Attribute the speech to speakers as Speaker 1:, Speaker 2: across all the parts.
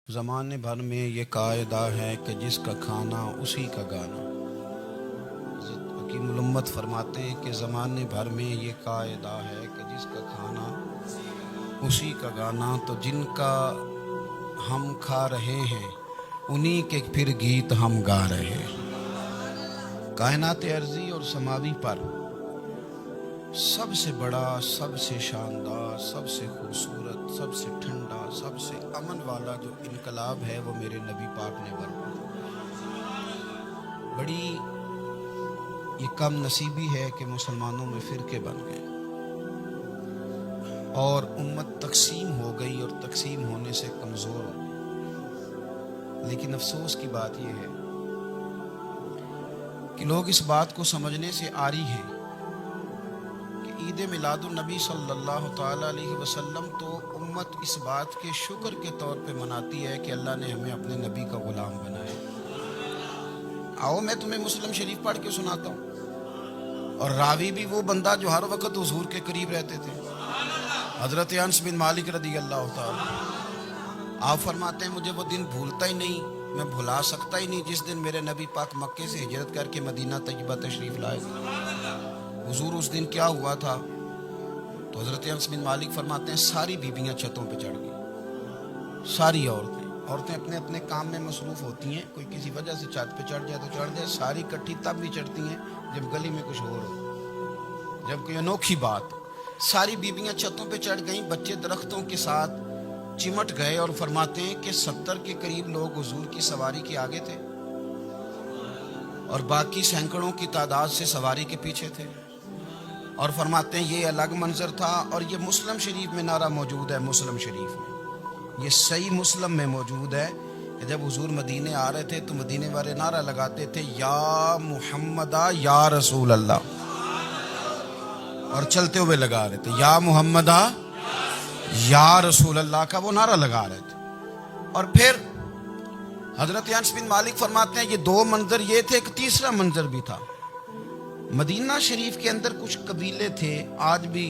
Speaker 1: زمانے بھر میں یہ قاعدہ ہے کہ جس کا کھانا اسی کا گانا۔ حکیم الامت فرماتے ہیں کہ زمانے بھر میں یہ قاعدہ ہے کہ جس کا کھانا اسی کا گانا، تو جن کا ہم کھا رہے ہیں انہی کے پھر گیت ہم گا رہے ہیں۔ کائنات ارضی اور سماوی پر سب سے بڑا، سب سے شاندار، سب سے خوبصورت، سب سے ٹھنڈا، سب سے امن والا جو انقلاب ہے وہ میرے نبی پاک نے برپا۔ بڑی یہ کم نصیبی ہے کہ مسلمانوں میں فرقے بن گئے اور امت تقسیم ہو گئی اور تقسیم ہونے سے کمزور ہو گئی۔ لیکن افسوس کی بات یہ ہے کہ لوگ اس بات کو سمجھنے سے عاری ہیں کہ عید میلاد النبی صلی اللہ تعالی علیہ وسلم تو امت اس بات کے شکر کے طور پہ مناتی ہے کہ اللہ نے ہمیں اپنے نبی کا غلام بنایا۔ آؤ میں تمہیں مسلم شریف پڑھ کے سناتا ہوں، اور راوی بھی وہ بندہ جو ہر وقت حضور کے قریب رہتے تھے، حضرت انس بن مالک رضی اللہ تعالی۔ آپ فرماتے ہیں مجھے وہ دن بھولتا ہی نہیں، میں بھلا سکتا ہی نہیں جس دن میرے نبی پاک مکے سے ہجرت کر کے مدینہ طیبہ تشریف لائے۔ حضور اس دن کیا ہوا تھا؟ تو حضرت انس بن مالک فرماتے ہیں ساری بیبیاں چھتوں پہ چڑھ گئی، ساری عورتیں اپنے اپنے کام میں مصروف ہوتی ہیں، کوئی کسی وجہ سے چھت پہ چڑھ جائے تو چڑھ جائے، ساری کٹھی تب بھی چڑھتی ہیں جب گلی میں کچھ اور ہو، جب کوئی انوکھی بات۔ ساری بیبیاں چھتوں پہ چڑھ گئیں، بچے درختوں کے ساتھ چمٹ گئے، اور فرماتے ہیں کہ 70 کے قریب لوگ حضور کی سواری کے آگے تھے اور باقی سینکڑوں کی تعداد سے سواری کے پیچھے تھے، اور فرماتے ہیں یہ الگ منظر تھا۔ اور یہ مسلم شریف میں نعرہ موجود ہے، مسلم شریف میں، یہ صحیح مسلم میں موجود ہے کہ جب حضور مدینے آ رہے تھے تو مدینے والے نعرہ لگاتے تھے یا محمدہ یا رسول اللہ، اور چلتے ہوئے لگا رہے تھے یا محمدہ یا رسول اللہ کا وہ نعرہ لگا رہے تھے۔ اور پھر حضرت انس بن مالک فرماتے ہیں یہ دو منظر یہ تھے، ایک تیسرا منظر بھی تھا۔ مدینہ شریف کے اندر کچھ قبیلے تھے، آج بھی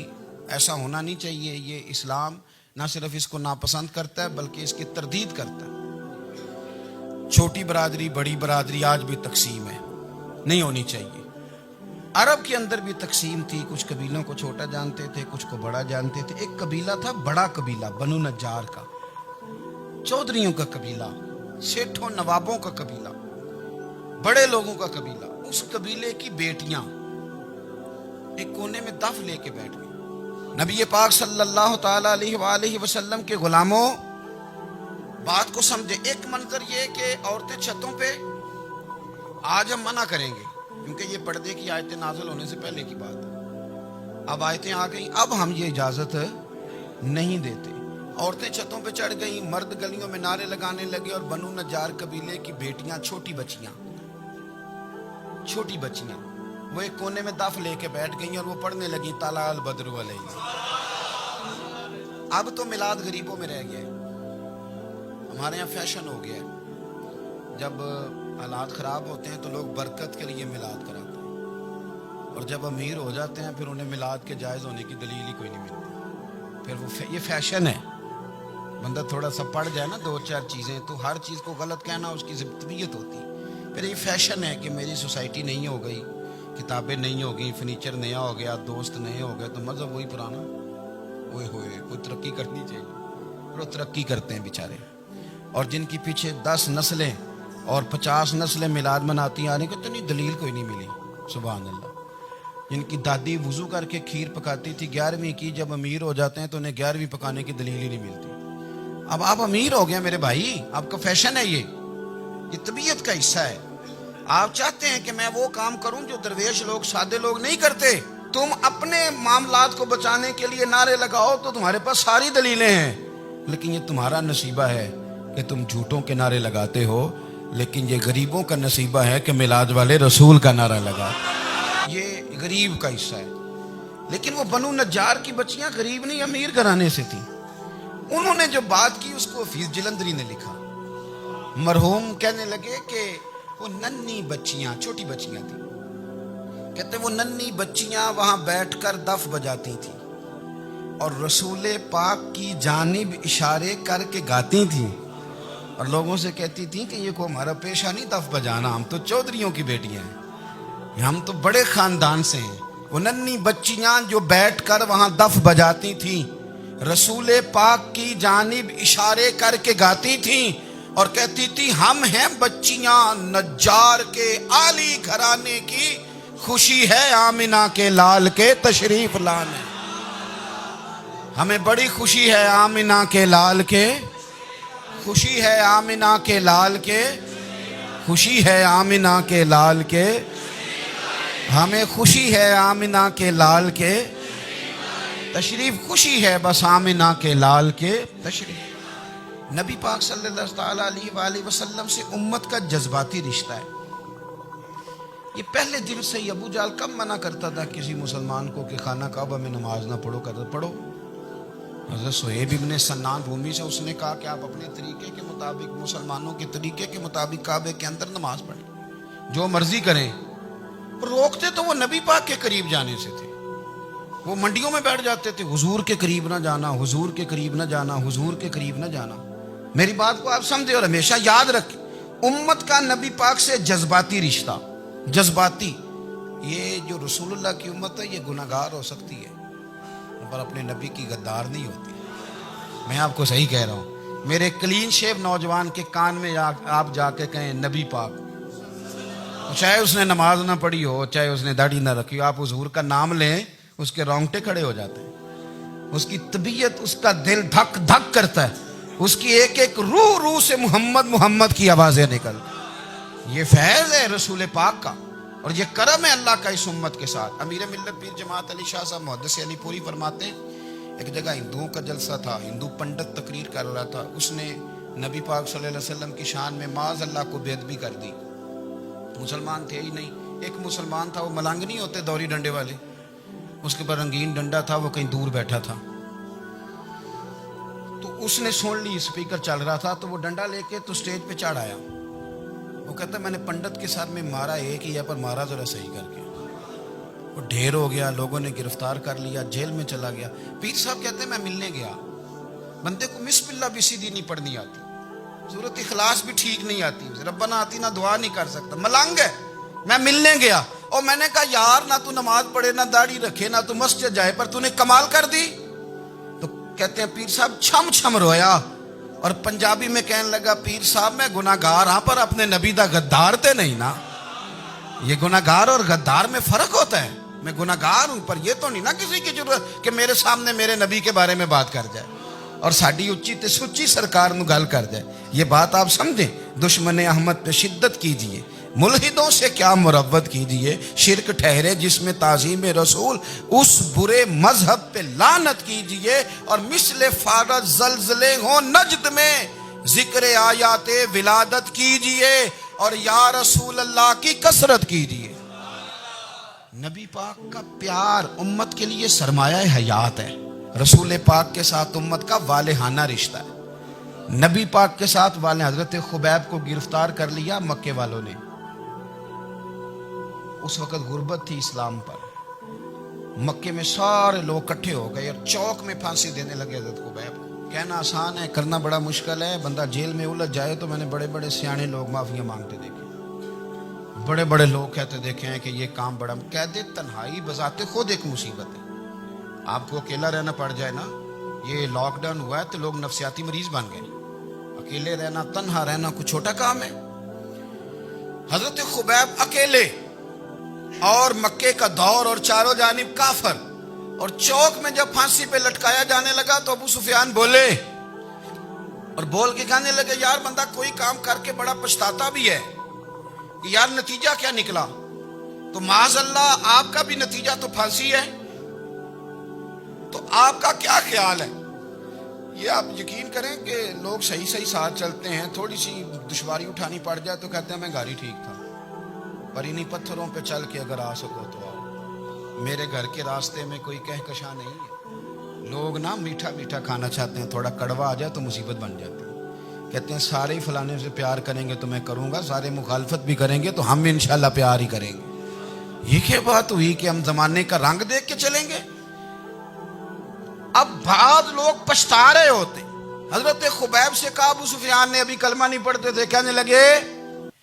Speaker 1: ایسا ہونا نہیں چاہیے، یہ اسلام نہ صرف اس کو ناپسند کرتا ہے بلکہ اس کی تردید کرتا ہے۔ چھوٹی برادری بڑی برادری آج بھی تقسیم ہے، نہیں ہونی چاہیے۔ عرب کے اندر بھی تقسیم تھی، کچھ قبیلوں کو چھوٹا جانتے تھے، کچھ کو بڑا جانتے تھے۔ ایک قبیلہ تھا بڑا قبیلہ، بنو نجار کا، چودھریوں کا قبیلہ، سیٹھوں نوابوں کا قبیلہ، بڑے لوگوں کا قبیلہ۔ اس قبیلے کی بیٹیاں ایک کونے میں دف لے کے بیٹھ گئی۔ نبی پاک صلی اللہ تعالی علیہ وآلہ وسلم کے غلاموں بات کو سمجھے۔ ایک منظر یہ کہ عورتیں چھتوں پہ، آج ہم منع کریں گے کیونکہ یہ پردے کی آیتیں نازل ہونے سے پہلے کی بات ہے، اب آیتیں آ گئیں، اب ہم یہ اجازت نہیں دیتے۔ عورتیں چھتوں پہ چڑھ گئیں، مرد گلیوں میں نعرے لگانے لگے، اور بنو نجار قبیلے کی بیٹیاں، چھوٹی بچیاں وہ ایک کونے میں دف لے کے بیٹھ گئیں اور وہ پڑھنے لگیں طلع البدر علیہ۔ اب تو میلاد غریبوں میں رہ گیا ہے، ہمارے یہاں فیشن ہو گیا ہے، جب حالات خراب ہوتے ہیں تو لوگ برکت کے لیے میلاد کراتے ہیں، اور جب امیر ہو جاتے ہیں پھر انہیں میلاد کے جائز ہونے کی دلیل ہی کوئی نہیں ملتی، پھر وہ یہ فیشن ہے۔ بندہ تھوڑا سا پڑھ جائے نا دو چار چیزیں تو ہر چیز کو غلط کہنا اس کی طبیعت ہوتی، پھر یہ فیشن ہے کہ میری سوسائٹی نہیں ہو گئی، کتابیں نہیں ہو گئی، فرنیچر نیا ہو گیا، دوست نئے ہو گئے، تو مذہب وہی پرانا۔ ہوئے کوئی ترقی کرنی چاہیے، اور وہ ترقی کرتے ہیں بیچارے، اور جن کی پیچھے 10 نسلیں اور 50 نسلیں میلاد مناتی آنے کو اتنی دلیل کوئی نہیں ملی، سبحان اللہ۔ جن کی دادی وضو کر کے کھیر پکاتی تھی 11ویں کی، جب امیر ہو جاتے ہیں تو انہیں 11ویں پکانے کی دلیل ہی نہیں ملتی۔ اب آپ امیر ہو گئے میرے بھائی، آپ کا فیشن ہے، یہ طبیعت کا حصہ ہے۔ آپ چاہتے ہیں کہ میں وہ کام کروں جو درویش لوگ، سادے لوگ نہیں کرتے، تم اپنے معاملات کو بچانے کے لیے نعرے لگاؤ تو تمہارے پاس ساری دلیلیں ہیں، لیکن یہ تمہارا نصیبہ ہے کہ تم جھوٹوں کے نعرے لگاتے ہو، لیکن یہ غریبوں کا نصیبہ ہے کہ میلاد والے رسول کا نعرہ لگا۔ یہ غریب کا حصہ ہے۔ لیکن وہ بنو نجار کی بچیاں غریب نہیں، امیر گھرانے سے تھیں۔ انہوں نے جو بات کی اس کو حفیظ جلندری نے لکھا۔ مرحوم کہنے لگے کہ وہ ننھی بچیاں، چھوٹی بچیاں تھیں، کہتے وہ ننھی بچیاں وہاں بیٹھ کر دف بجاتی تھیں اور رسول پاک کی جانب اشارے کر کے گاتی تھیں، اور لوگوں سے کہتی تھی کہ یہ کو ہمارا پیشہ نہیں دف بجانا، ہم تو چودھریوں کی بیٹیاں ہیں، ہم تو بڑے خاندان سے ہیں۔ وہ ننھی بچیاں جو بیٹھ کر وہاں دف بجاتی تھیں، رسول پاک کی جانب اشارے کر کے گاتی تھیں اور کہتی تھی ہم ہیں بچیاں نجار کے عالی گھرانے کی، خوشی ہے آمنہ کے لال کے تشریف لانے، ہمیں بڑی خوشی ہے آمنہ کے لال کے، خوشی ہے آمنہ کے لال کے، خوشی ہے آمنہ کے لال کے، ہمیں خوشی ہے آمنہ کے لال کے تشریف، خوشی ہے بس آمنہ کے لال کے تشریف۔ نبی پاک صلی اللہ تعالیٰ علیہ وآلہ وسلم سے امت کا جذباتی رشتہ ہے۔ یہ پہلے دن سے ہی ابو جہل کم منع کرتا تھا کسی مسلمان کو کہ خانہ کعبہ میں نماز نہ پڑھو، کہتا پڑھو۔ حضرت صہیب ابن سنان رومی سے اس نے کہا کہ آپ اپنے طریقے کے مطابق، مسلمانوں کے طریقے کے مطابق کعبے کے اندر نماز پڑھیں، جو مرضی کریں۔ روکتے تو وہ نبی پاک کے قریب جانے سے تھے، وہ منڈیوں میں بیٹھ جاتے تھے، حضور کے قریب نہ جانا، حضور کے قریب نہ جانا، حضور کے قریب نہ جانا۔ میری بات کو آپ سمجھے اور ہمیشہ یاد رکھیں، امت کا نبی پاک سے جذباتی رشتہ، جذباتی۔ یہ جو رسول اللہ کی امت ہے یہ گناہگار ہو سکتی ہے پر اپنے نبی کی غدار نہیں ہوتی۔ میں آپ کو صحیح کہہ رہا ہوں، میرے کلین شیو نوجوان کے کان میں آپ جا کے کہیں نبی پاک، چاہے اس نے نماز نہ پڑھی ہو، چاہے اس نے داڑھی نہ رکھی ہو، آپ حضور کا نام لیں، اس کے رونگٹے کھڑے ہو جاتے ہیں، اس کی طبیعت، اس کا دل دھک دھک کرتا ہے، اس کی ایک ایک روح سے محمد محمد کی آوازیں نکلتی۔ یہ فیض ہے رسول پاک کا اور یہ کرم ہے اللہ کا اس امت کے ساتھ۔ امیر ملت پیر جماعت علی شاہ صاحب محدث علی پوری فرماتے ہیں، ایک جگہ ہندوؤں کا جلسہ تھا، ہندو پنڈت تقریر کر رہا تھا، اس نے نبی پاک صلی اللہ علیہ وسلم کی شان میں معاذ اللہ کو بے ادبی کر دی۔ مسلمان تھے ہی نہیں، ایک مسلمان تھا، وہ ملنگ نہیں ہوتے دوری ڈنڈے والے، اس کے پر رنگین ڈنڈا تھا، وہ کہیں دور بیٹھا تھا، تو اس نے سن لی، اسپیکر چل رہا تھا، تو وہ ڈنڈا لے کے تو سٹیج پہ چڑھ آیا۔ وہ کہتا ہے میں نے پنڈت کے ساتھ میں مارا ایک ہی ہے پر مارا ذرا صحیح کر کے۔ وہ ڈھیر ہو گیا، لوگوں نے گرفتار کر لیا، جیل میں چلا گیا۔ پیر صاحب کہتے ہیں میں ملنے گیا، بندے کو بسم اللہ بھی سیدھی نہیں پڑھنی آتی، صورت اخلاص بھی ٹھیک نہیں آتی، ربنا آتینا دعا نہیں کر سکتا، ملنگ ہے۔ میں ملنے گیا اور میں نے کہا یار نہ تو نماز پڑھے، نہ داڑھی رکھے، نہ تو مسجد جائے، پر تو نے کمال کر دی۔ تو کہتے ہیں پیر صاحب چھم چھم رویا اور پنجابی میں کہنے لگا پیر صاحب میں گناہگار ہاں پر اپنے نبی دا غدار تے نہیں نا۔ یہ گناہگار اور غدار میں فرق ہوتا ہے، میں گناہگار ہوں پر یہ تو نہیں نا کسی کی ضرورت کہ میرے سامنے میرے نبی کے بارے میں بات کر جائے اور ساڈی اچھی تے سچی سرکار نو گل کر جائے۔ یہ بات آپ سمجھیں، دشمن احمد پہ شدت کیجئے، ملحدوں سے کیا مروت کیجئے، شرک ٹھہرے جس میں تعظیم رسول، اس برے مذہب پہ لعنت کیجئے، اور مثل فارض زلزلے ہوں نجد میں ذکر آیات ولادت کیجئے اور یا رسول اللہ کی کثرت کیجئے۔ نبی پاک کا پیار امت کے لیے سرمایہ حیات ہے۔ رسول پاک کے ساتھ امت کا والہانہ رشتہ ہے۔ نبی پاک کے ساتھ والے حضرت خبیب کو گرفتار کر لیا مکے والوں نے، اس وقت غربت تھی اسلام پر، مکے میں سارے لوگ اکٹھے ہو گئے اور چوک میں پھانسی دینے لگے حضرت خبیب کو۔ کہنا آسان ہے، کرنا بڑا مشکل ہے، بندہ جیل میں الجھ جائے تو میں نے بڑے بڑے سیانے لوگ معافیاں مانگتے دیکھے، بڑے بڑے لوگ کہتے دیکھے ہیں کہ یہ کام بڑا، کہتے تنہائی بذات خود ایک مصیبت ہے۔ آپ کو اکیلا رہنا پڑ جائے نا، یہ لاک ڈاؤن ہوا ہے تو لوگ نفسیاتی مریض بن گئے، اکیلے رہنا، تنہا رہنا کوئی چھوٹا کام ہے؟ حضرت خبیب اکیلے اور مکے کا دور اور چاروں جانب کافر، اور چوک میں جب پھانسی پہ لٹکایا جانے لگا تو ابو سفیان بولے اور بول کے کہنے لگے یار بندہ کوئی کام کر کے بڑا پچھتاتا بھی ہے کہ یار نتیجہ کیا نکلا، تو معاذ اللہ آپ کا بھی نتیجہ تو پھانسی ہے، تو آپ کا کیا خیال ہے؟ یہ آپ یقین کریں کہ لوگ صحیح صحیح ساتھ چلتے ہیں، تھوڑی سی دشواری اٹھانی پڑ جائے تو کہتے ہیں میں گاڑی ٹھیک تھا، پر انہی پتھروں پہ چل کے اگر آ سکو تو آؤ، میرے گھر کے راستے میں کوئی کہکشاں نہیں ہے۔ لوگ نا میٹھا میٹھا کھانا چاہتے ہیں، تھوڑا کڑوا آ جائے تو مصیبت بن جاتی ہے، کہتے ہیں سارے ہی فلانے سے پیار کریں گے تو میں کروں گا، سارے مخالفت بھی کریں گے تو ہم انشاءاللہ پیار ہی کریں گے۔ یہ کیا بات ہوئی کہ ہم زمانے کا رنگ دیکھ کے چلیں گے؟ اب بعض لوگ پچھتا رہے ہوتے حضرت خبیب سے کہا ابو سفیان نے ابھی کلمہ نہیں پڑھتے تھے، کہنے لگے